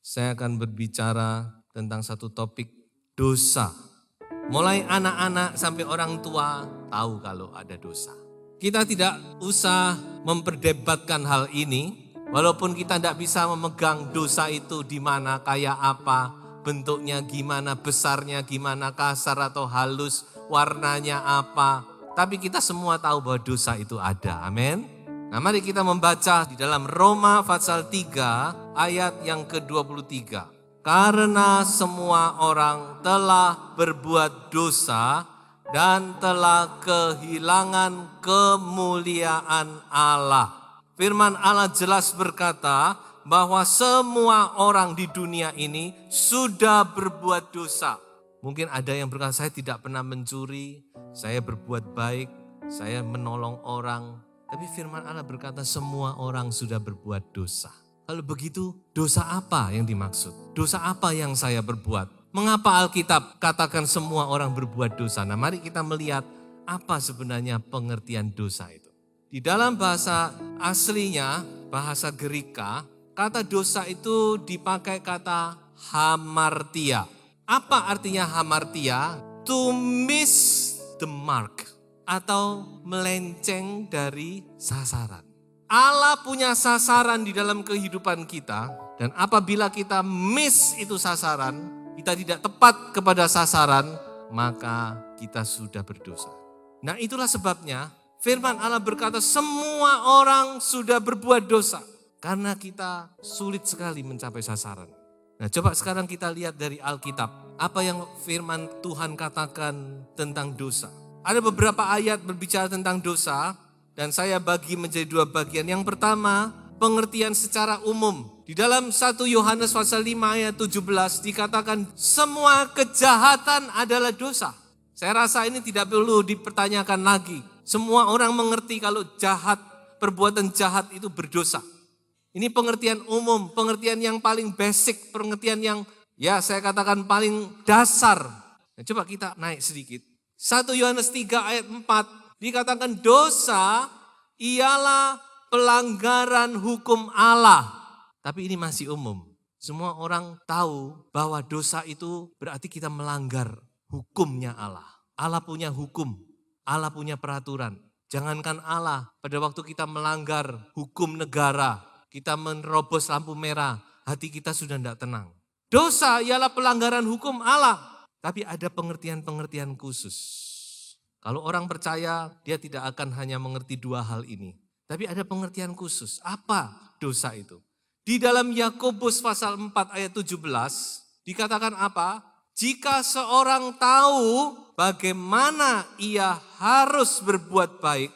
saya akan berbicara tentang satu topik dosa. Mulai anak-anak sampai orang tua tahu kalau ada dosa. Kita tidak usah memperdebatkan hal ini, walaupun kita tidak bisa memegang dosa itu di mana, kayak apa, bentuknya gimana, besarnya gimana, kasar atau halus, warnanya apa. Tapi kita semua tahu bahwa dosa itu ada, amin. Nah, mari kita membaca di dalam Roma pasal 3 ayat yang ke-23. Karena semua orang telah berbuat dosa dan telah kehilangan kemuliaan Allah. Firman Allah jelas berkata bahwa semua orang di dunia ini sudah berbuat dosa. Mungkin ada yang berkata, saya tidak pernah mencuri, saya berbuat baik, saya menolong orang. Tapi firman Allah berkata semua orang sudah berbuat dosa. Kalau begitu, dosa apa yang dimaksud? Dosa apa yang saya berbuat? Mengapa Alkitab katakan semua orang berbuat dosa? Nah, mari kita melihat apa sebenarnya pengertian dosa itu. Di dalam bahasa aslinya, bahasa Gerika, kata dosa itu dipakai kata hamartia. Apa artinya hamartia? To miss the mark. Atau melenceng dari sasaran. Allah punya sasaran di dalam kehidupan kita, dan apabila kita miss itu sasaran, kita tidak tepat kepada sasaran, maka kita sudah berdosa. Nah, itulah sebabnya firman Allah berkata semua orang sudah berbuat dosa, karena kita sulit sekali mencapai sasaran. Nah, coba sekarang kita lihat dari Alkitab, apa yang firman Tuhan katakan tentang dosa. Ada beberapa ayat berbicara tentang dosa dan saya bagi menjadi dua bagian. Yang pertama, pengertian secara umum. Di dalam 1 Yohanes pasal 5 ayat 17 dikatakan semua kejahatan adalah dosa. Saya rasa ini tidak perlu dipertanyakan lagi. Semua orang mengerti kalau jahat, perbuatan jahat itu berdosa. Ini pengertian umum, pengertian yang paling basic, pengertian yang saya katakan paling dasar. Nah, coba kita naik sedikit. 1 Yohanes 3 ayat 4 dikatakan dosa ialah pelanggaran hukum Allah. Tapi ini masih umum. Semua orang tahu bahwa dosa itu berarti kita melanggar hukumnya Allah. Allah punya hukum, Allah punya peraturan. Jangankan Allah, pada waktu kita melanggar hukum negara, kita menerobos lampu merah, hati kita sudah tidak tenang. Dosa ialah pelanggaran hukum Allah. Tapi ada pengertian-pengertian khusus. Kalau orang percaya, dia tidak akan hanya mengerti dua hal ini. Tapi ada pengertian khusus. Apa dosa itu? Di dalam Yakobus pasal 4 ayat 17, dikatakan apa? Jika seorang tahu bagaimana ia harus berbuat baik,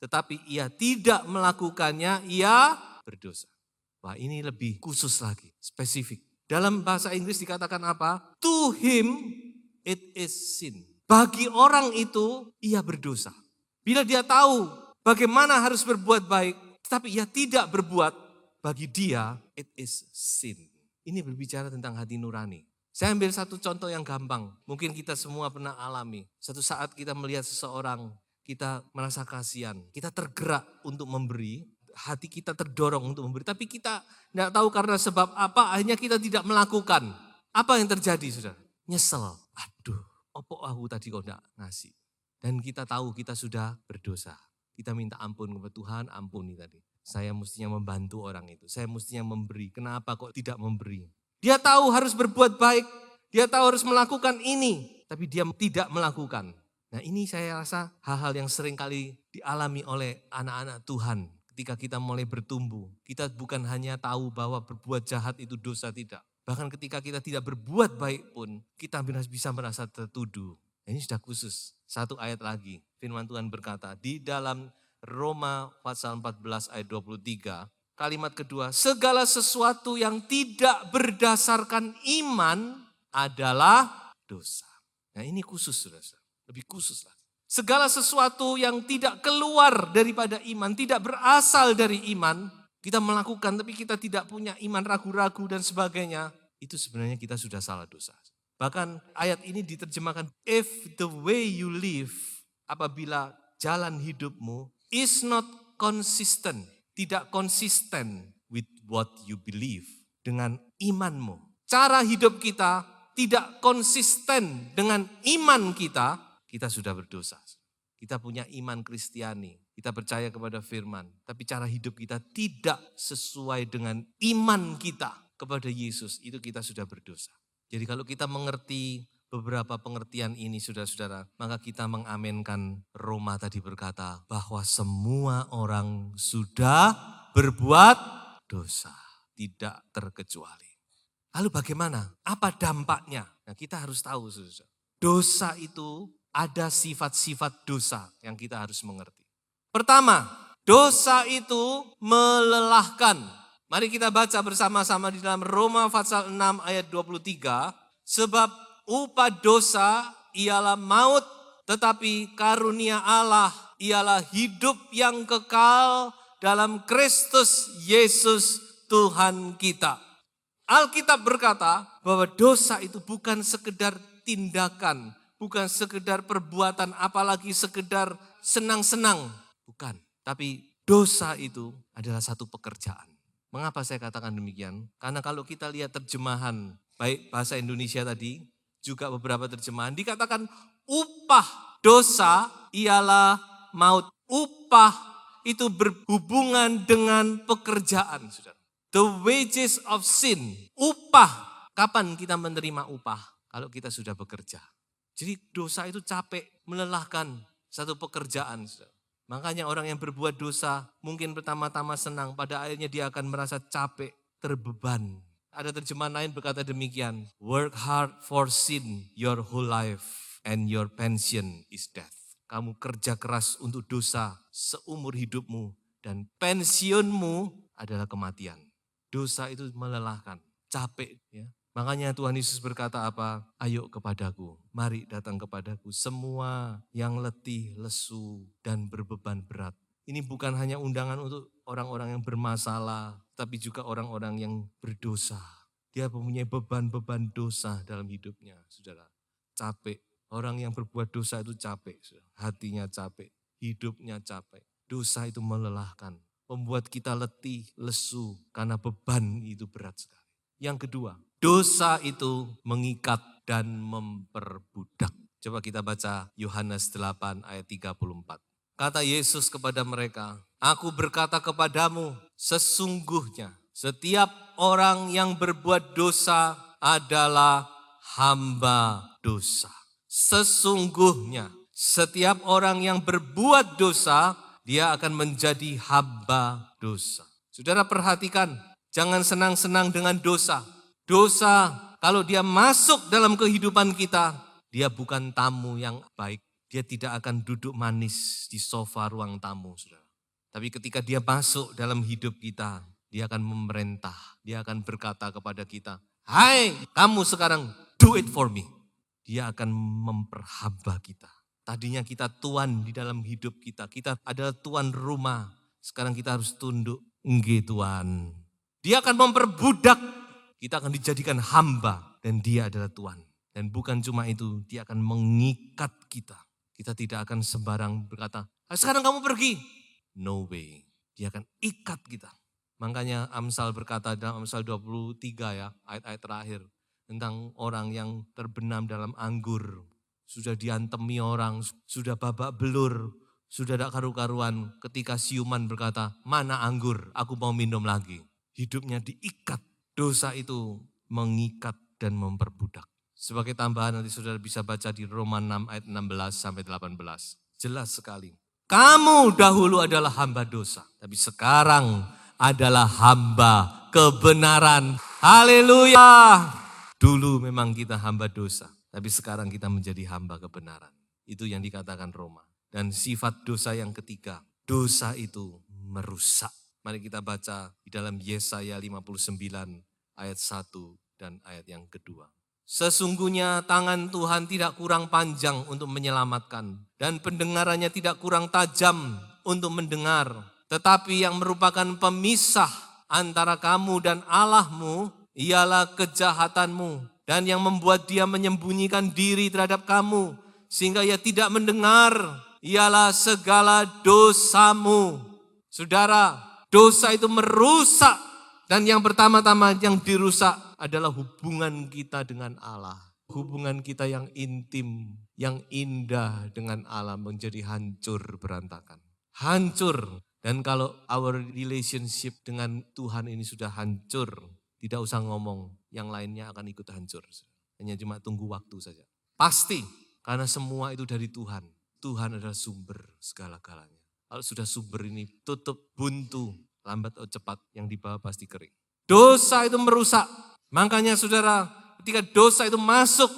tetapi ia tidak melakukannya, ia berdosa. Wah, ini lebih khusus lagi, spesifik. Dalam bahasa Inggris dikatakan apa? To him it is sin. Bagi orang itu ia berdosa. Bila dia tahu bagaimana harus berbuat baik, tetapi ia tidak berbuat, bagi dia it is sin. Ini berbicara tentang hati nurani. Saya ambil satu contoh yang gampang. Mungkin kita semua pernah alami. Satu saat kita melihat seseorang, kita merasa kasihan. Kita tergerak untuk memberi. Hati kita terdorong untuk memberi, tapi kita tidak tahu karena sebab apa, akhirnya kita tidak melakukan. Apa yang terjadi, saudara? Nyesel. Aduh, opo aku tadi kok tidak ngasih. Dan kita tahu kita sudah berdosa. Kita minta ampun kepada Tuhan, ampuni tadi. Saya mestinya membantu orang itu, saya mestinya memberi. Kenapa kok tidak memberi? Dia tahu harus berbuat baik, dia tahu harus melakukan ini, tapi dia tidak melakukan. Nah, ini saya rasa hal-hal yang sering kali dialami oleh anak-anak Tuhan. Ketika kita mulai bertumbuh, kita bukan hanya tahu bahwa berbuat jahat itu dosa, tidak. Bahkan ketika kita tidak berbuat baik pun, kita bisa merasa tertuduh. Ini sudah khusus. Satu ayat lagi, firman Tuhan berkata, di dalam Roma pasal 14 ayat 23, kalimat kedua, segala sesuatu yang tidak berdasarkan iman adalah dosa. Nah, ini khusus, saudara. Lebih khusus lah. Segala sesuatu yang tidak keluar daripada iman, tidak berasal dari iman, kita melakukan tapi kita tidak punya iman, ragu-ragu dan sebagainya, itu sebenarnya kita sudah salah dosa. Bahkan ayat ini diterjemahkan, if the way you live, apabila jalan hidupmu is not consistent, tidak konsisten with what you believe, dengan imanmu. Cara hidup kita tidak konsisten dengan iman kita, kita sudah berdosa. Kita punya iman Kristiani, kita percaya kepada firman, tapi cara hidup kita tidak sesuai dengan iman kita kepada Yesus, itu kita sudah berdosa. Jadi kalau kita mengerti beberapa pengertian ini saudara-saudara, maka kita mengamenkan Roma tadi berkata bahwa semua orang sudah berbuat dosa, tidak terkecuali. Lalu bagaimana? Apa dampaknya? Nah, kita harus tahu saudara. Dosa itu ada sifat-sifat dosa yang kita harus mengerti. Pertama, dosa itu melelahkan. Mari kita baca bersama-sama di dalam Roma pasal 6 ayat 23. Sebab upah dosa ialah maut, tetapi karunia Allah ialah hidup yang kekal dalam Kristus Yesus Tuhan kita. Alkitab berkata bahwa dosa itu bukan sekedar tindakan, bukan sekedar perbuatan, apalagi sekedar senang-senang. Bukan, tapi dosa itu adalah satu pekerjaan. Mengapa saya katakan demikian? Karena kalau kita lihat terjemahan, baik bahasa Indonesia tadi, juga beberapa terjemahan, dikatakan upah dosa ialah maut. Upah itu berhubungan dengan pekerjaan, saudara. The wages of sin, upah. Kapan kita menerima upah? Kalau kita sudah bekerja. Jadi dosa itu capek, melelahkan, satu pekerjaan. Makanya orang yang berbuat dosa mungkin pertama-tama senang, pada akhirnya dia akan merasa capek, terbeban. Ada terjemahan lain berkata demikian, work hard for sin your whole life and your pension is death. Kamu kerja keras untuk dosa seumur hidupmu dan pensiunmu adalah kematian. Dosa itu melelahkan, capek ya. Makanya Tuhan Yesus berkata apa? Ayo kepadaku, mari datang kepadaku semua yang letih, lesu, dan berbeban berat. Ini bukan hanya undangan untuk orang-orang yang bermasalah, tapi juga orang-orang yang berdosa. Dia mempunyai beban-beban dosa dalam hidupnya, saudara. Capek, orang yang berbuat dosa itu capek, saudara. Hatinya capek, hidupnya capek. Dosa itu melelahkan, membuat kita letih, lesu, karena beban itu berat sekali. Yang kedua, dosa itu mengikat dan memperbudak. Coba kita baca Yohanes 8 ayat 34. Kata Yesus kepada mereka, aku berkata kepadamu, sesungguhnya setiap orang yang berbuat dosa adalah hamba dosa. Sesungguhnya setiap orang yang berbuat dosa, dia akan menjadi hamba dosa. Saudara perhatikan, jangan senang-senang dengan dosa. Dosa kalau dia masuk dalam kehidupan kita, dia bukan tamu yang baik. Dia tidak akan duduk manis di sofa ruang tamu, saudara. Tapi ketika dia masuk dalam hidup kita, dia akan memerintah. Dia akan berkata kepada kita, hai kamu sekarang do it for me. Dia akan memperhamba kita. Tadinya kita tuan di dalam hidup kita. Kita adalah tuan rumah. Sekarang kita harus tunduk. Nggih Tuhan. Dia akan memperbudak. Kita akan dijadikan hamba. Dan dia adalah Tuhan. Dan bukan cuma itu. Dia akan mengikat kita. Kita tidak akan sembarang berkata, sekarang kamu pergi. No way. Dia akan ikat kita. Makanya Amsal berkata dalam Amsal 23 ya. Ayat-ayat terakhir. Tentang orang yang terbenam dalam anggur. Sudah diantemi orang, sudah babak belur, sudah tidak karu-karuan. Ketika siuman berkata, mana anggur, aku mau minum lagi. Hidupnya diikat, dosa itu mengikat dan memperbudak. Sebagai tambahan nanti saudara bisa baca di Roma 6 ayat 16 sampai 18. Jelas sekali. Kamu dahulu adalah hamba dosa, tapi sekarang adalah hamba kebenaran. Haleluya. Dulu memang kita hamba dosa. Tapi sekarang kita menjadi hamba kebenaran. Itu yang dikatakan Roma. Dan sifat dosa yang ketiga. Dosa itu merusak. Mari kita baca di dalam Yesaya 59 ayat 1 dan ayat yang kedua. Sesungguhnya tangan Tuhan tidak kurang panjang untuk menyelamatkan. Dan pendengarannya tidak kurang tajam untuk mendengar. Tetapi yang merupakan pemisah antara kamu dan Allahmu ialah kejahatanmu. Dan yang membuat dia menyembunyikan diri terhadap kamu. Sehingga ia tidak mendengar. Ialah segala dosamu. Saudara, dosa itu merusak Dan yang pertama-tama yang dirusak adalah hubungan kita dengan Allah. Hubungan kita yang intim, yang indah dengan Allah menjadi hancur berantakan. Hancur. Dan kalau our relationship dengan Tuhan ini sudah hancur, tidak usah ngomong, yang lainnya akan ikut hancur. Hanya cuma tunggu waktu saja. Pasti, karena semua itu dari Tuhan. Tuhan adalah sumber segala-galanya. Kalau sudah sumber ini tutup, buntu, lambat atau cepat yang di bawah pasti kering. Dosa itu merusak. Makanya saudara, ketika dosa itu masuk,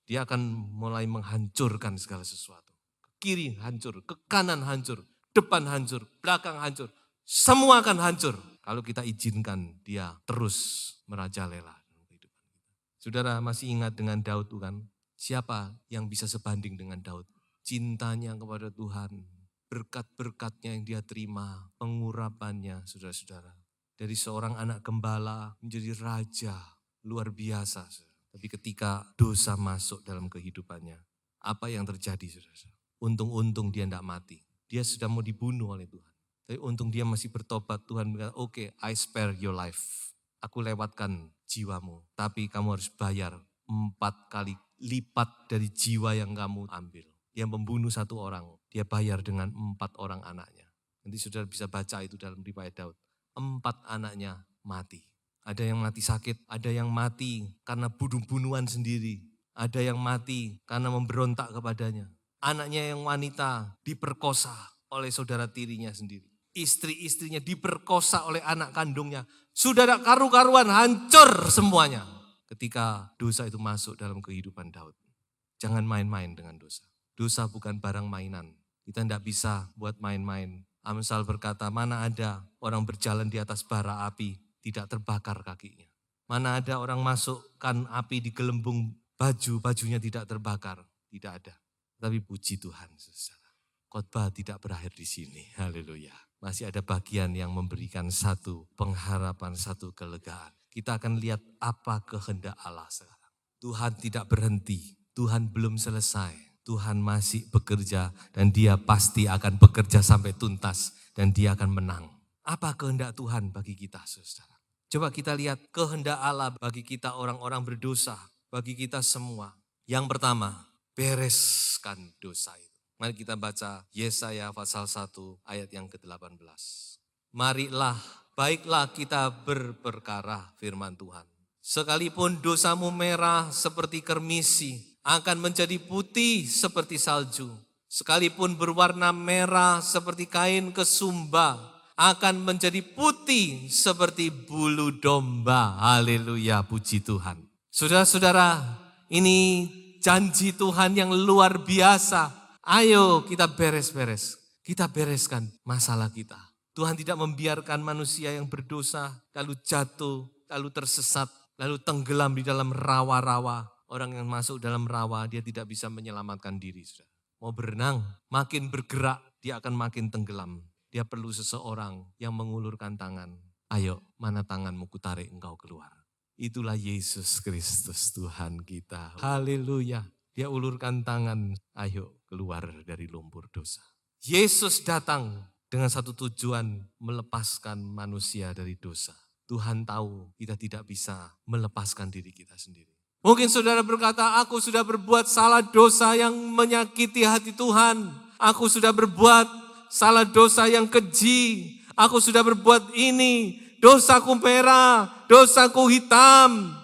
dia akan mulai menghancurkan segala sesuatu. Ke kiri hancur, ke kanan hancur, depan hancur, belakang hancur. Semua akan hancur kalau kita izinkan dia terus merajalela dalam kehidupan kita. Saudara masih ingat dengan Daud kan? Siapa yang bisa sebanding dengan Daud? Cintanya kepada Tuhan. Berkat-berkatnya yang dia terima, pengurapannya saudara-saudara. Dari seorang anak gembala menjadi raja, luar biasa. Tapi ketika dosa masuk dalam kehidupannya, apa yang terjadi saudara-saudara? Untung-untung dia tidak mati. Dia sudah mau dibunuh oleh Tuhan. Tapi untung dia masih bertobat, Tuhan berkata, oke, I spare your life. Aku lewatkan jiwamu, tapi kamu harus bayar 4 kali lipat dari jiwa yang kamu ambil. Dia membunuh 1 orang, dia bayar dengan 4 orang anaknya. Nanti saudara bisa baca itu dalam riwayat Daud. 4 anaknya mati. Ada yang mati sakit, ada yang mati karena bunuh-bunuhan sendiri. Ada yang mati karena memberontak kepadanya. Anaknya yang wanita diperkosa oleh saudara tirinya sendiri. Istri-istrinya diperkosa oleh anak kandungnya. Sudah ada karu-karuan, hancur semuanya. Ketika dosa itu masuk dalam kehidupan Daud. Jangan main-main dengan dosa. Dosa bukan barang mainan. Kita tidak bisa buat main-main. Amsal berkata, mana ada orang berjalan di atas bara api, tidak terbakar kakinya. Mana ada orang masukkan api di gelembung baju, bajunya tidak terbakar. Tidak ada. Tapi puji Tuhan, saudara. Khotbah tidak berakhir di sini. Haleluya. Masih ada bagian yang memberikan satu pengharapan, satu kelegaan. Kita akan lihat apa kehendak Allah sekarang. Tuhan tidak berhenti. Tuhan belum selesai. Tuhan masih bekerja dan dia pasti akan bekerja sampai tuntas dan dia akan menang. Apa kehendak Tuhan bagi kita, saudara? Coba kita lihat kehendak Allah bagi kita orang-orang berdosa, bagi kita semua. Yang pertama, bereskan dosa itu. Mari kita baca Yesaya pasal 1 ayat yang ke-18. Marilah, baiklah kita berperkara firman Tuhan. Sekalipun dosamu merah seperti kermisi, akan menjadi putih seperti salju. Sekalipun berwarna merah seperti kain kesumba, akan menjadi putih seperti bulu domba. Haleluya, puji Tuhan. Saudara-saudara, ini janji Tuhan yang luar biasa. Ayo kita beres-beres, kita bereskan masalah kita. Tuhan tidak membiarkan manusia yang berdosa, lalu jatuh, lalu tersesat, lalu tenggelam di dalam rawa-rawa. Orang yang masuk dalam rawa, dia tidak bisa menyelamatkan diri. Mau berenang, makin bergerak, dia akan makin tenggelam. Dia perlu seseorang yang mengulurkan tangan. Ayo, mana tanganmu, kutarik engkau keluar. Itulah Yesus Kristus Tuhan kita. Haleluya. Dia ulurkan tangan, ayo keluar dari lumpur dosa. Yesus datang dengan satu tujuan, melepaskan manusia dari dosa. Tuhan tahu kita tidak bisa melepaskan diri kita sendiri. Mungkin saudara berkata, aku sudah berbuat salah dosa yang menyakiti hati Tuhan. Aku sudah berbuat salah dosa yang keji. Aku sudah berbuat ini, dosaku merah, dosaku hitam.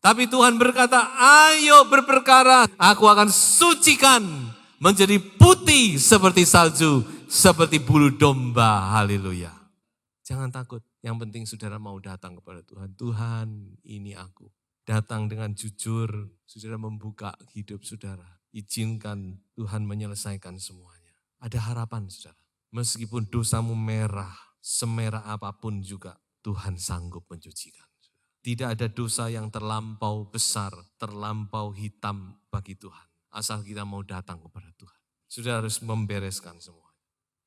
Tapi Tuhan berkata, ayo berperkara, aku akan sucikan menjadi putih seperti salju, seperti bulu domba. Haleluya. Jangan takut, yang penting saudara mau datang kepada Tuhan. Tuhan, ini aku. Datang dengan jujur, saudara membuka hidup saudara. Izinkan Tuhan menyelesaikan semuanya. Ada harapan saudara. Meskipun dosamu merah, semerah apapun juga, Tuhan sanggup mencucikan. Tidak ada dosa yang terlampau besar, terlampau hitam bagi Tuhan. Asal kita mau datang kepada Tuhan. Sudah harus membereskan semua.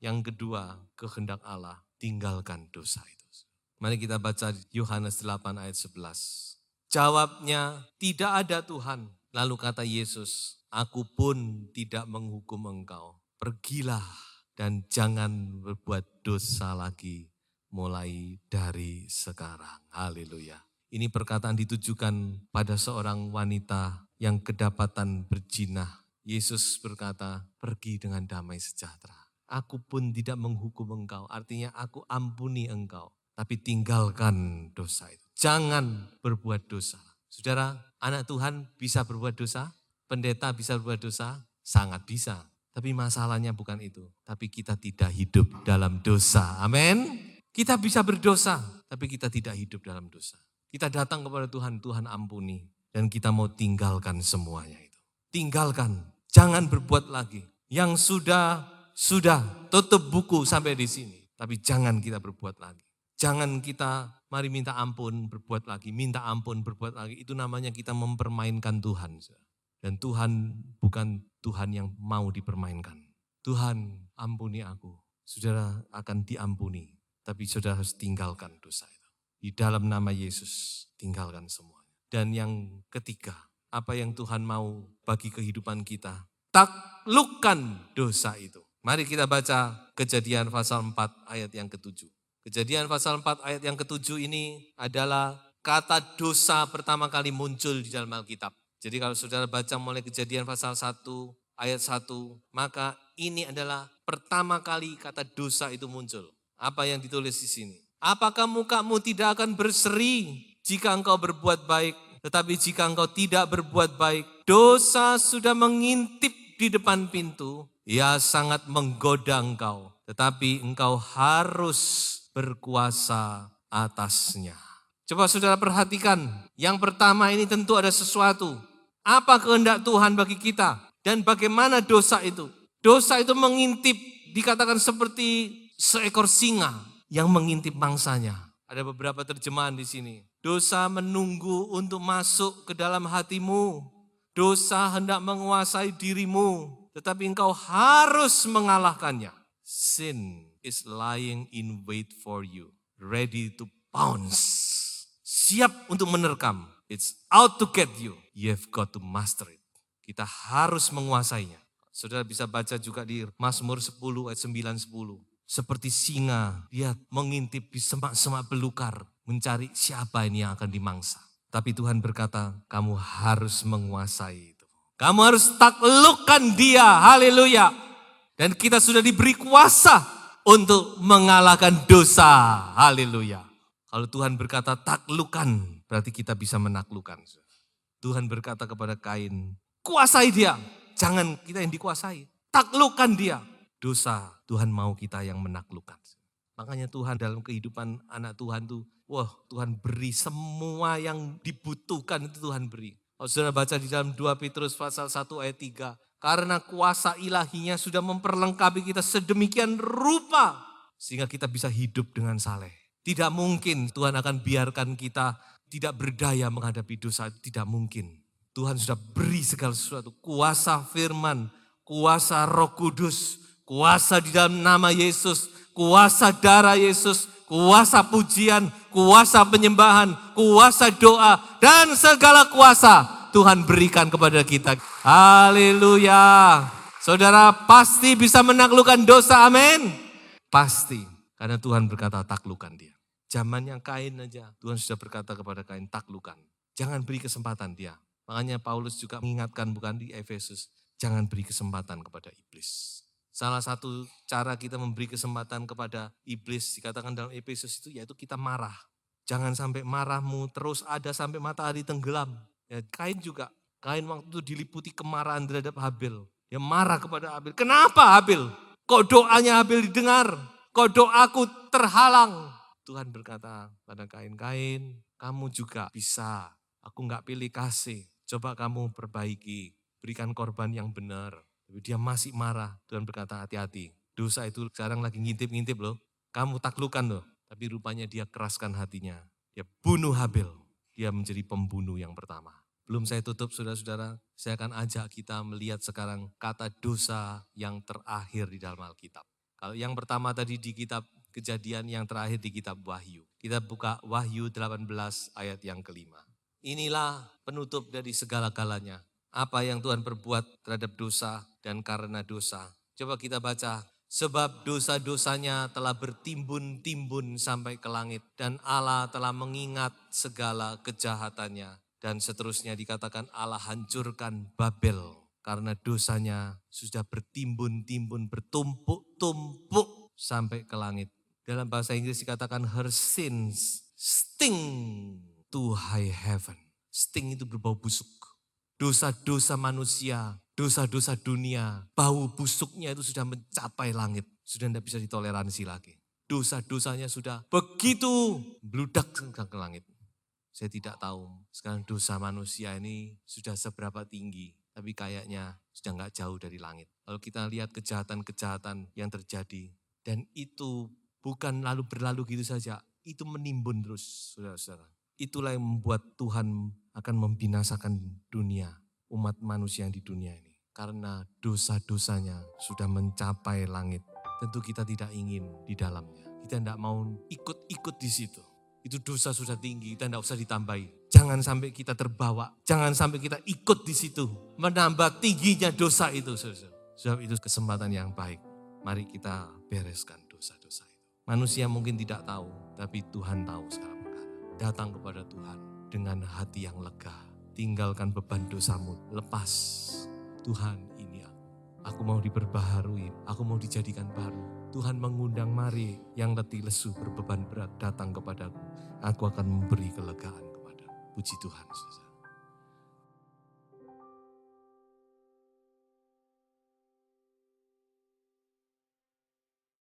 Yang kedua, kehendak Allah, tinggalkan dosa itu. Mari kita baca Yohanes 8 ayat 11. Jawabnya, tidak ada Tuhan. Lalu kata Yesus, aku pun tidak menghukum engkau. Pergilah dan jangan berbuat dosa lagi mulai dari sekarang. Haleluya. Ini perkataan ditujukan pada seorang wanita yang kedapatan berzina. Yesus berkata, pergi dengan damai sejahtera. Aku pun tidak menghukum engkau, artinya aku ampuni engkau. Tapi tinggalkan dosa itu. Jangan berbuat dosa. Saudara, anak Tuhan bisa berbuat dosa? Pendeta bisa berbuat dosa? Sangat bisa. Tapi masalahnya bukan itu. Tapi kita tidak hidup dalam dosa. Amin. Kita bisa berdosa, tapi kita tidak hidup dalam dosa. Kita datang kepada Tuhan, Tuhan ampuni. Dan kita mau tinggalkan semuanya itu. Tinggalkan, jangan berbuat lagi. Yang sudah tutup buku sampai di sini. Tapi jangan kita berbuat lagi. Jangan kita mari minta ampun, berbuat lagi. Minta ampun, berbuat lagi. Itu namanya kita mempermainkan Tuhan. Dan Tuhan bukan Tuhan yang mau dipermainkan. Tuhan ampuni aku. Saudara akan diampuni. Tapi saudara harus tinggalkan dosa itu. Di dalam nama Yesus, tinggalkan semuanya. Dan yang ketiga, apa yang Tuhan mau bagi kehidupan kita? Taklukkan dosa itu. Mari kita baca Kejadian pasal 4 ayat yang ke-7. Kejadian pasal 4 ayat yang ke-7 ini adalah kata dosa pertama kali muncul di dalam Alkitab. Jadi kalau saudara baca mulai Kejadian pasal 1 ayat 1, maka ini adalah pertama kali kata dosa itu muncul. Apa yang ditulis di sini? Apakah mukamu tidak akan berseri jika engkau berbuat baik? Tetapi jika engkau tidak berbuat baik, dosa sudah mengintip di depan pintu, ia sangat menggoda engkau. Tetapi engkau harus berkuasa atasnya. Coba saudara perhatikan, yang pertama ini tentu ada sesuatu. Apa kehendak Tuhan bagi kita? Dan bagaimana dosa itu? Dosa itu mengintip, dikatakan seperti seekor singa yang mengintip mangsanya. Ada beberapa terjemahan di sini. Dosa menunggu untuk masuk ke dalam hatimu. Dosa hendak menguasai dirimu, tetapi engkau harus mengalahkannya. Sin is lying in wait for you, ready to pounce. Siap untuk menerkam. It's out to get you. You have got to master it. Kita harus menguasainya. Saudara bisa baca juga di Mazmur 10 ayat 9-10. Seperti singa, dia mengintip di semak-semak belukar, mencari siapa ini yang akan dimangsa. Tapi Tuhan berkata, kamu harus menguasai itu. Kamu harus taklukkan dia, haleluya. Dan kita sudah diberi kuasa untuk mengalahkan dosa, haleluya. Kalau Tuhan berkata taklukkan, berarti kita bisa menaklukkan. Tuhan berkata kepada Kain, kuasai dia, jangan kita yang dikuasai, taklukkan dia. Dosa, Tuhan mau kita yang menaklukkan. Makanya Tuhan dalam kehidupan anak Tuhan tuh, wah Tuhan beri semua yang dibutuhkan itu Tuhan beri. Kalau saudara baca di dalam 2 Petrus pasal 1 ayat 3, karena kuasa ilahinya sudah memperlengkapi kita sedemikian rupa, sehingga kita bisa hidup dengan saleh. Tidak mungkin Tuhan akan biarkan kita tidak berdaya menghadapi dosa, tidak mungkin. Tuhan sudah beri segala sesuatu, kuasa firman, kuasa Roh Kudus, kuasa di dalam nama Yesus, kuasa darah Yesus, kuasa pujian, kuasa penyembahan, kuasa doa, dan segala kuasa Tuhan berikan kepada kita. Haleluya. Saudara pasti bisa menaklukkan dosa, amin. Pasti, karena Tuhan berkata taklukkan dia. Zamannya Kain aja, Tuhan sudah berkata kepada Kain taklukkan. Jangan beri kesempatan dia. Makanya Paulus juga mengingatkan bukan di Efesus, jangan beri kesempatan kepada iblis. Salah satu cara kita memberi kesempatan kepada iblis, dikatakan dalam Efesus itu, yaitu kita marah. Jangan sampai marahmu terus ada sampai matahari tenggelam. Ya, Kain juga, Kain waktu itu diliputi kemarahan terhadap Habil. Dia marah kepada Habil. Kenapa Habil? Kok doanya Habil didengar? Kok doaku terhalang? Tuhan berkata pada Kain, Kain kamu juga bisa. Aku gak pilih kasih. Coba kamu perbaiki, berikan korban yang benar. Tapi dia masih marah. Tuhan berkata hati-hati. Dosa itu sekarang lagi ngintip-ngintip loh. Kamu taklukkan loh. Tapi rupanya dia keraskan hatinya. Dia bunuh Habil. Dia menjadi pembunuh yang pertama. Belum saya tutup saudara-saudara. Saya akan ajak kita melihat sekarang kata dosa yang terakhir di dalam Alkitab. Kalau yang pertama tadi di kitab Kejadian, yang terakhir di kitab Wahyu. Kita buka Wahyu 18 ayat yang kelima. Inilah penutup dari segala-galanya. Apa yang Tuhan perbuat terhadap dosa dan karena dosa. Coba kita baca Sebab dosa-dosanya telah bertimbun-timbun sampai ke langit dan Allah telah mengingat segala kejahatannya. Dan seterusnya dikatakan Allah hancurkan Babel karena dosanya sudah bertimbun-timbun, bertumpuk-tumpuk sampai ke langit. Dalam bahasa Inggris dikatakan her sins sting to high heaven. Sting itu berbau busuk. Dosa-dosa manusia, dosa-dosa dunia, bau busuknya itu sudah mencapai langit. Sudah tidak bisa ditoleransi lagi. Dosa-dosanya sudah begitu bludak ke langit. Saya tidak tahu sekarang dosa manusia ini sudah seberapa tinggi. Tapi kayaknya sudah nggak jauh dari langit. Kalau kita lihat kejahatan-kejahatan yang terjadi. Dan itu bukan lalu berlalu gitu saja. Itu menimbun terus, saudara-saudara. Itulah yang membuat Tuhan akan membinasakan dunia, umat manusia yang di dunia ini. Karena dosa-dosanya sudah mencapai langit. Tentu kita tidak ingin di dalamnya. Kita tidak mau ikut-ikut di situ. Itu dosa sudah tinggi, kita tidak usah ditambahi. Jangan sampai kita terbawa, jangan sampai kita ikut di situ. Menambah tingginya dosa itu. Sebab itu kesempatan yang baik. Mari kita bereskan dosa-dosa itu. Manusia mungkin tidak tahu, tapi Tuhan tahu segala perkara. Datang kepada Tuhan dengan hati yang lega. Tinggalkan beban dosamu, lepas. Tuhan, ini aku. Aku mau diperbaharui, aku mau dijadikan baru. Tuhan mengundang, mari yang letih lesu berbeban berat datang kepadaku. Aku akan memberi kelegaan kepadamu. Puji Tuhan.